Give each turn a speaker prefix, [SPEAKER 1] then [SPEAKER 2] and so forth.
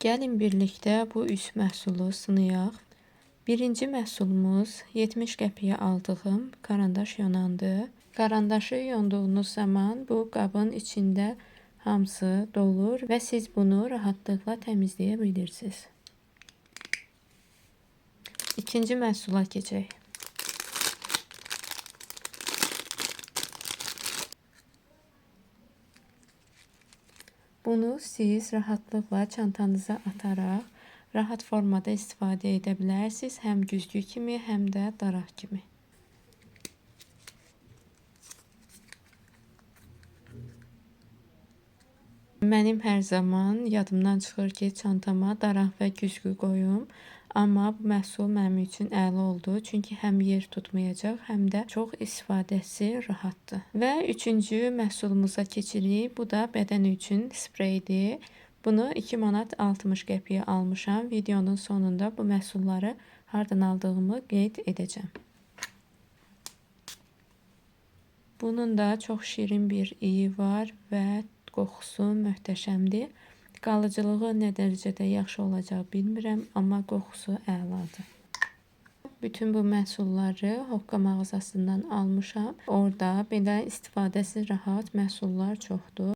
[SPEAKER 1] Gəlin birlikdə bu 3 məhsulu sınayaq. Birinci məhsulumuz 70 qəpiyə aldığım karandaş yonandır. Karandaşı yonduğunuz zaman bu qabın içində hamısı dolur və siz bunu rahatlıqla təmizləyə bilirsiniz. İkinci məhsula keçək. Bunu siz rahatlıqla çantanıza ataraq rahat formada istifadə edə bilərsiniz. Həm güzgü kimi, həm də daraq kimi. Mənim hər zaman yadımdan çıxır ki, çantama daraq və güzgü qoyum. Amma bu məhsul mənim üçün əla oldu. Çünki həm yer tutmayacaq, həm də çox istifadəsi rahatdır. Və üçüncü məhsulumuza keçirik. Bu da bədən üçün spreydir. Bunu 2 manat 60 qəpiyə almışam. Videonun sonunda bu məhsulları hardan aldığımı qeyd edəcəm. Bunun da çox şirin bir iyi var və qoxusu möhtəşəmdir. Qalıcılığı nə dərəcədə yaxşı olacaq bilmirəm, amma qoxusu əladır. Bütün bu məhsulları Hoqqa mağazasından almışam. Orada belə istifadəsi rahat məhsullar çoxdur.